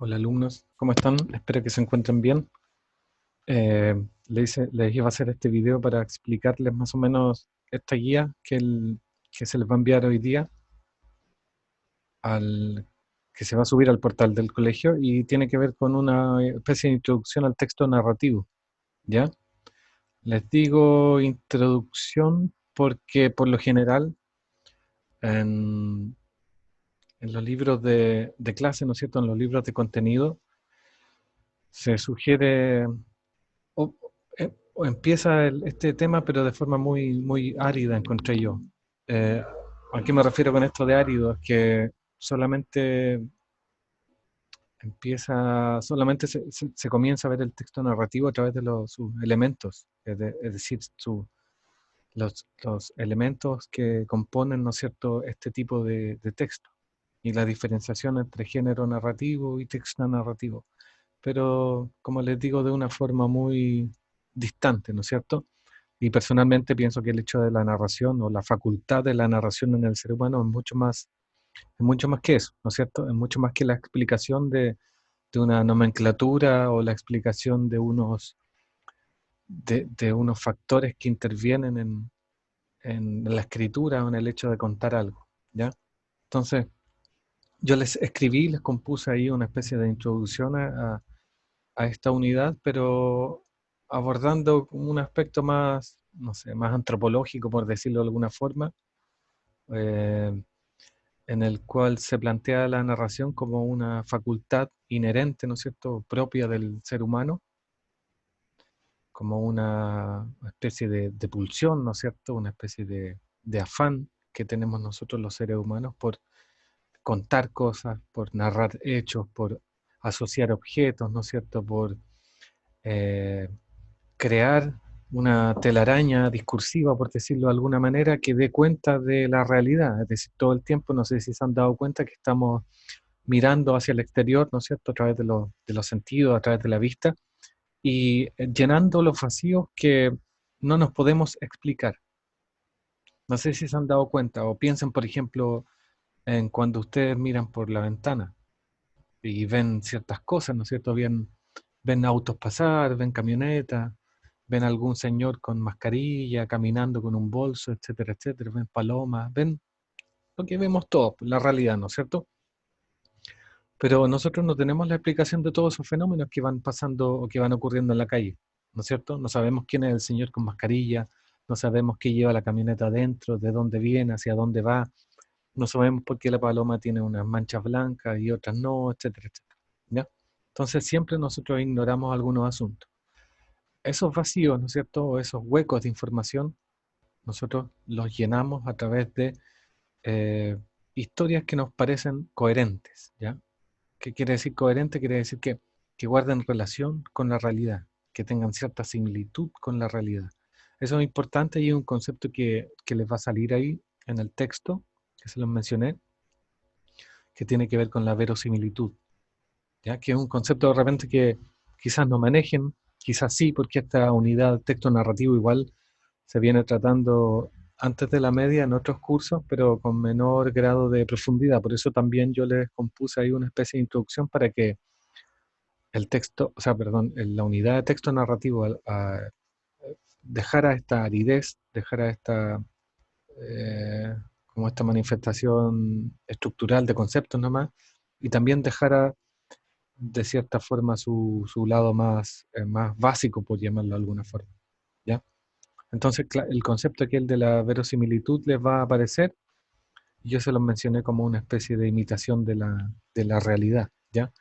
Hola alumnos, ¿cómo están? Espero que se encuentren bien. Les iba a hacer este video para explicarles más o menos esta guía que se les va a enviar hoy día, al, que se va a subir al portal del colegio y tiene que ver con una especie de introducción al texto narrativo, ¿ya? Les digo introducción porque por lo general en, en los libros de clase, ¿no es cierto? En los libros de contenido se sugiere o, o empieza este tema, pero de forma muy árida, encontré yo. Eh, ¿A qué me refiero con esto de árido? Es que solamente se comienza a ver el texto narrativo a través de sus elementos, es decir, los elementos que componen, ¿no es cierto?, este tipo de texto y la diferenciación entre género narrativo y texto narrativo. Pero, como les digo, de una forma muy distante, ¿no es cierto? Y personalmente pienso que el hecho de la narración o la facultad de la narración en el ser humano es mucho más que eso, ¿no es cierto? Es mucho más que la explicación de una nomenclatura o la explicación de unos factores que intervienen en la escritura o en el hecho de contar algo, ¿ya? Entonces, yo les escribí, les compuse ahí una especie de introducción a esta unidad, pero abordando un aspecto más, no sé, más antropológico, por decirlo de alguna forma, eh, en el cual se plantea la narración como una facultad inherente, ¿no es cierto?, propia del ser humano, como una especie de pulsión, ¿no es cierto?, una especie de afán que tenemos nosotros los seres humanos por contar cosas, por narrar hechos, por asociar objetos, ¿no es cierto?, por eh, crear una telaraña discursiva, por decirlo de alguna manera, que dé cuenta de la realidad. Es decir, todo el tiempo, no sé si se han dado cuenta que estamos mirando hacia el exterior, ¿no es cierto?, a través de los sentidos, a través de la vista, y llenando los vacíos que no nos podemos explicar. No sé si se han dado cuenta, o piensen, por ejemplo, en cuando ustedes miran por la ventana y ven ciertas cosas, ¿no es cierto? Ven autos pasar, ven camionetas, ven algún señor con mascarilla, caminando con un bolso, etcétera, etcétera, ven palomas, ven lo que vemos todos, la realidad, ¿no es cierto? Pero nosotros no tenemos la explicación de todos esos fenómenos que van pasando o que van ocurriendo en la calle, ¿no es cierto? No sabemos quién es el señor con mascarilla, no sabemos qué lleva la camioneta adentro, de dónde viene, hacia dónde va, no sabemos por qué la paloma tiene unas manchas blancas y otras no, etcétera, etcétera. ¿Ya? Entonces siempre nosotros ignoramos algunos asuntos. Esos vacíos, ¿no es cierto? O esos huecos de información, nosotros los llenamos a través de eh, historias que nos parecen coherentes, ¿ya? ¿Qué quiere decir coherente? Quiere decir que guarden relación con la realidad, que tengan cierta similitud con la realidad. Eso es importante y es un concepto que les va a salir ahí en el texto, que se los mencioné, que tiene que ver con la verosimilitud, ¿ya? Que es un concepto de repente que quizás no manejen, quizás sí, porque esta unidad texto narrativo igual se viene tratando antes de la media en otros cursos, pero con menor grado de profundidad. Por eso también yo les compuse ahí una especie de introducción para que el texto, o sea, perdón, la unidad de texto narrativo dejara esta aridez, dejara eh, como esta manifestación estructural de conceptos nomás, y también dejara de cierta forma su lado más básico, por llamarlo de alguna forma, ¿ya? Entonces, el concepto aquel de la verosimilitud les va a aparecer, y yo se los mencioné como una especie de imitación de la realidad, ¿ya?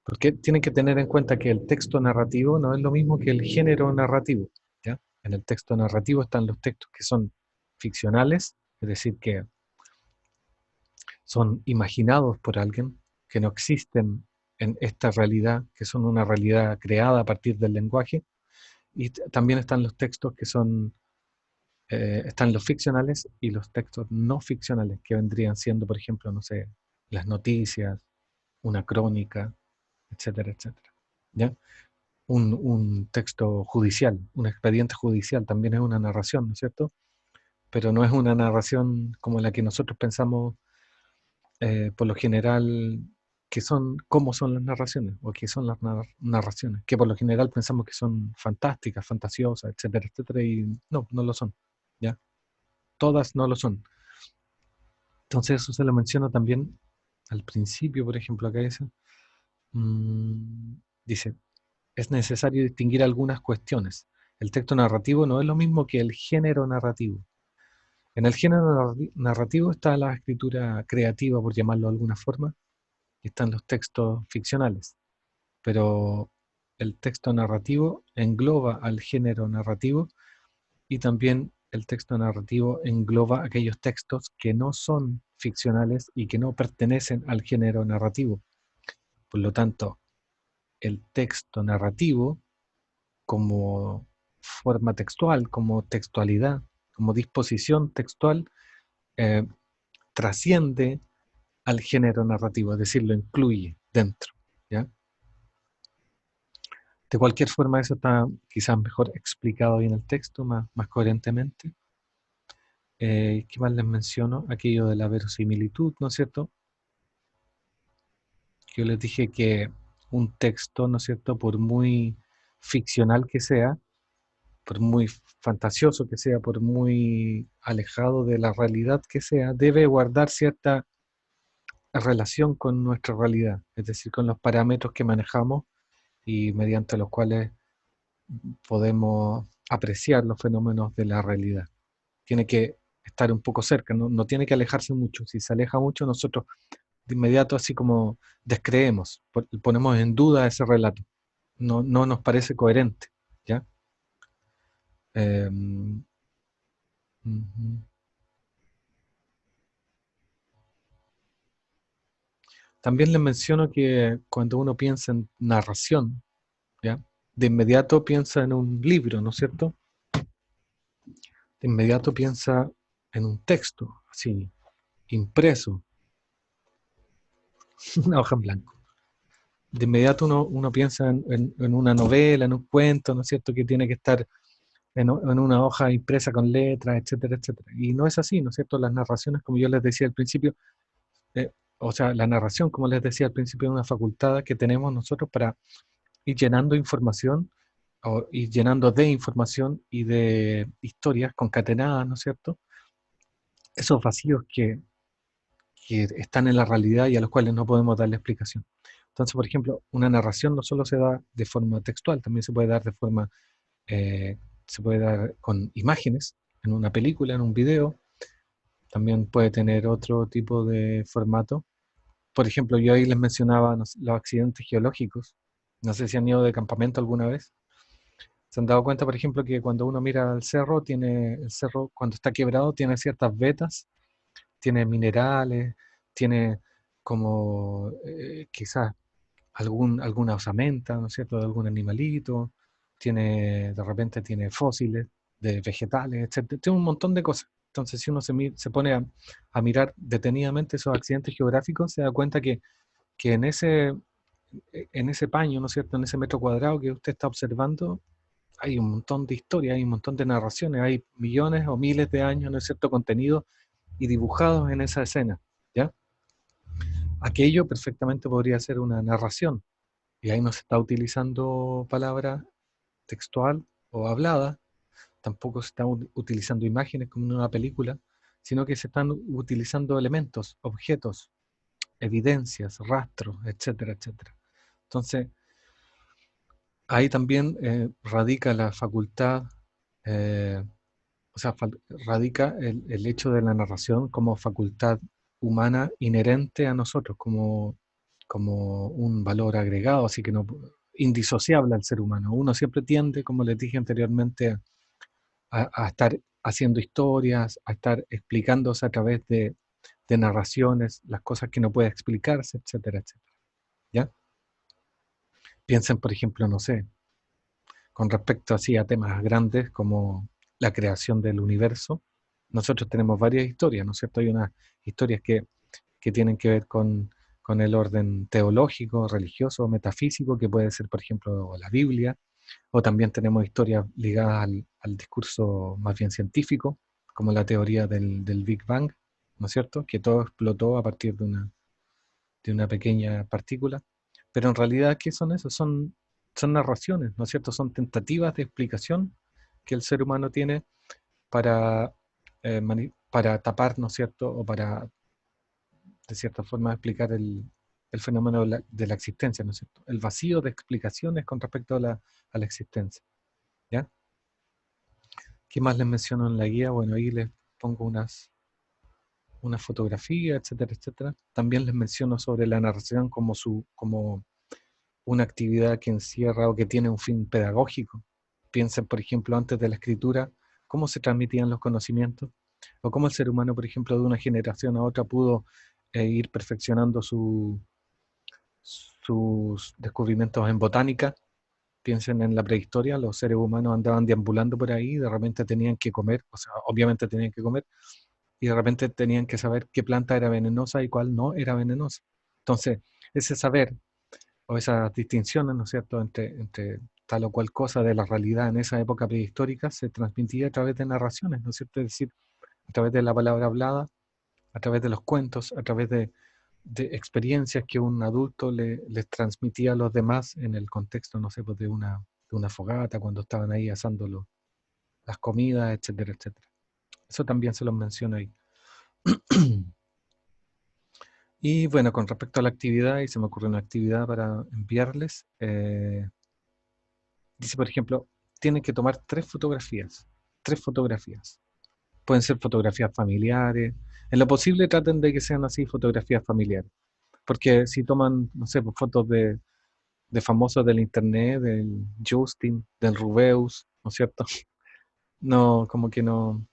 Porque tienen que tener en cuenta que el texto narrativo no es lo mismo que el género narrativo, ¿ya? En el texto narrativo están los textos que son ficcionales, es decir, que son imaginados por alguien, que no existen en esta realidad, que son una realidad creada a partir del lenguaje, y también están los textos que están los ficcionales y los textos no ficcionales, que vendrían siendo, por ejemplo, no sé, las noticias, una crónica, etcétera, etcétera. ¿Ya? Un texto judicial, un expediente judicial también es una narración, ¿no es cierto? Pero no es una narración como la que nosotros pensamos por lo general cómo son las narraciones, o qué son las narraciones, que por lo general pensamos que son fantásticas, fantasiosas, etcétera, etcétera, y no, no lo son, ¿ya? Todas no lo son. Entonces eso se lo menciono también al principio, por ejemplo, acá mm, dice, es necesario distinguir algunas cuestiones. El texto narrativo no es lo mismo que el género narrativo. En el género narrativo está la escritura creativa, por llamarlo de alguna forma, y están los textos ficcionales. Pero el texto narrativo engloba al género narrativo y también el texto narrativo engloba aquellos textos que no son ficcionales y que no pertenecen al género narrativo. Por lo tanto, el texto narrativo como forma textual, como textualidad, como disposición textual, eh, trasciende al género narrativo, es decir, lo incluye dentro, ¿ya? De cualquier forma, eso está quizás mejor explicado ahí en el texto, más coherentemente. ¿Qué más les menciono? Aquello de la verosimilitud, ¿no es cierto? Que yo les dije que un texto, ¿no es cierto?, por muy ficcional que sea, por muy fantasioso que sea, por muy alejado de la realidad que sea, debe guardar cierta relación con nuestra realidad, es decir, con los parámetros que manejamos y mediante los cuales podemos apreciar los fenómenos de la realidad. Tiene que estar un poco cerca, no tiene que alejarse mucho. Si se aleja mucho, nosotros de inmediato así como descreemos, ponemos en duda ese relato. No nos parece coherente, ¿ya? Em, ujú. También les menciono que cuando uno piensa en narración, ¿ya? De inmediato piensa en un libro, ¿no es cierto? De inmediato piensa en un texto, así, impreso, una hoja en blanco. De inmediato uno piensa en una novela, en un cuento, ¿no es cierto?, que tiene que estar en una hoja impresa con letras, etcétera, etcétera. Y no es así, ¿no es cierto? Las narraciones, como yo les decía al principio, o sea, la narración, como les decía al principio, es una facultad que tenemos nosotros para ir llenando información, o ir llenando de información y de historias concatenadas, ¿no es cierto? Esos vacíos que están en la realidad y a los cuales no podemos darle explicación. Entonces, por ejemplo, una narración no solo se da de forma textual, también se puede dar de forma, eh, se puede dar con imágenes, en una película, en un video, también puede tener otro tipo de formato. Por ejemplo, yo ahí les mencionaba no sé, los accidentes geológicos. No sé si han ido de campamento alguna vez. Se han dado cuenta, por ejemplo, que cuando uno mira el cerro cuando está quebrado tiene ciertas vetas, tiene minerales, tiene como quizás alguna osamenta, ¿no es cierto?, de algún animalito, de repente tiene fósiles de vegetales, etcétera. Tiene un montón de cosas. Entonces, si uno se pone a mirar detenidamente esos accidentes geográficos, se da cuenta que en ese paño, ¿no es cierto?, en ese metro cuadrado que usted está observando, hay un montón de historias, hay un montón de narraciones, hay millones o miles de años, ¿no es cierto?, contenidos y dibujados en esa escena, ¿ya? Aquello perfectamente podría ser una narración, y ahí no se está utilizando palabra textual o hablada, tampoco se están utilizando imágenes como en una película, sino que se están utilizando elementos, objetos, evidencias, rastros, etcétera, etcétera. Entonces, ahí también radica la facultad, eh, o sea, radica el hecho de la narración como facultad humana inherente a nosotros, como un valor agregado, así que no indisociable al ser humano. Uno siempre tiende, como les dije anteriormente, a estar haciendo historias, a estar explicándose a través de narraciones, las cosas que no puede explicarse, etcétera, etcétera. ¿Ya? Piensen, por ejemplo, no sé, con respecto así a temas grandes como la creación del universo, nosotros tenemos varias historias, ¿no es cierto? Hay unas historias que tienen que ver con el orden teológico, religioso, metafísico, que puede ser, por ejemplo, la Biblia, o también tenemos historias ligadas al discurso más bien científico, como la teoría del Big Bang, ¿no es cierto? Que todo explotó a partir de una pequeña partícula, pero en realidad, ¿qué son eso? Son narraciones, ¿no es cierto? Son tentativas de explicación que el ser humano tiene para, para tapar, ¿no es cierto? O para, de cierta forma, explicar el fenómeno de la existencia, ¿no es cierto? El vacío de explicaciones con respecto a la existencia, ¿ya? ¿Qué más les menciono en la guía? Bueno, ahí les pongo unas fotografías, etcétera, etcétera. También les menciono sobre la narración como una actividad que encierra o que tiene un fin pedagógico. Piensen, por ejemplo, antes de la escritura, cómo se transmitían los conocimientos, o cómo el ser humano, por ejemplo, de una generación a otra pudo ir perfeccionando sus descubrimientos en botánica. Piensen en la prehistoria, los seres humanos andaban deambulando por ahí, de repente tenían que comer, o sea, obviamente tenían que comer, y de repente tenían que saber qué planta era venenosa y cuál no era venenosa. Entonces, ese saber o esas distinciones, ¿no es cierto?, entre tal o cual cosa de la realidad en esa época prehistórica se transmitía a través de narraciones, ¿no es cierto? Es decir, a través de la palabra hablada, a través de los cuentos, a través de experiencias que un adulto les transmitía a los demás en el contexto, no sé, pues de una fogata, cuando estaban ahí asando las comidas, etcétera, etcétera. Eso también se los menciono ahí. Y bueno, con respecto a la actividad, y se me ocurre una actividad para enviarles, dice, por ejemplo, tienen que tomar tres fotografías. Pueden ser fotografías familiares, en lo posible traten de que sean así fotografías familiares, porque si toman, no sé, pues, fotos de famosos del internet, del Justin, del Rubeus, ¿no es cierto? No, como que no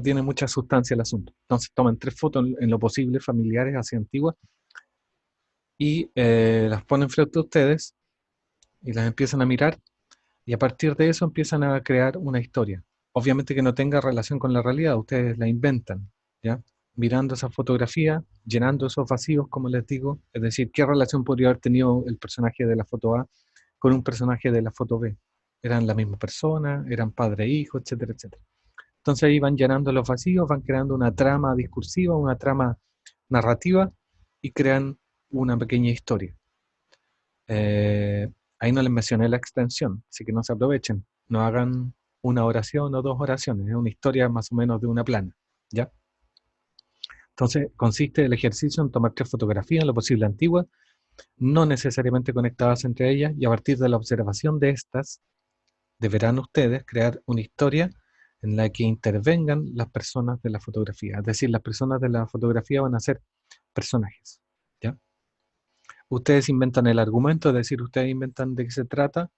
tiene mucha sustancia el asunto. Entonces toman tres fotos en lo posible familiares, así antiguas, y las ponen frente a ustedes y las empiezan a mirar y a partir de eso empiezan a crear una historia. Obviamente que no tenga relación con la realidad, ustedes la inventan, ¿ya? Mirando esa fotografía, llenando esos vacíos, como les digo, es decir, ¿qué relación podría haber tenido el personaje de la foto A con un personaje de la foto B? ¿Eran la misma persona? ¿Eran padre e hijo? Etcétera, etcétera. Entonces ahí van llenando los vacíos, van creando una trama discursiva, una trama narrativa y crean una pequeña historia. Eh, Ahí no les mencioné la extensión, así que no se aprovechen. No hagan una oración o dos oraciones, es una historia más o menos de una plana, ¿ya? Entonces, consiste el ejercicio en tomar tres fotografías, en lo posible antiguas, no necesariamente conectadas entre ellas, y a partir de la observación de estas, deberán ustedes crear una historia en la que intervengan las personas de la fotografía. Es decir, las personas de la fotografía van a ser personajes, ¿ya? Ustedes inventan el argumento, es decir, ustedes inventan de qué se trata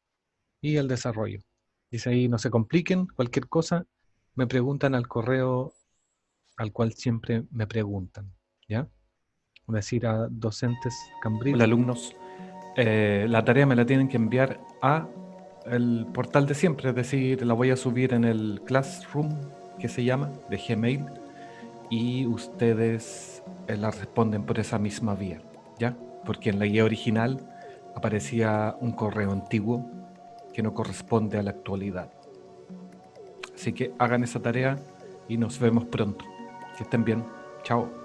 y el desarrollo. Dice ahí, no se compliquen, cualquier cosa, me preguntan al correo al cual siempre me preguntan, ¿ya? Es decir, a docentes Cambridge. Hola alumnos, la tarea me la tienen que enviar a el portal de siempre, es decir, la voy a subir en el Classroom, que se llama, de Gmail, y ustedes la responden por esa misma vía, ¿ya? Porque en la guía original aparecía un correo antiguo que no corresponde a la actualidad. Así que hagan esa tarea y nos vemos pronto. Que estén bien. Chao.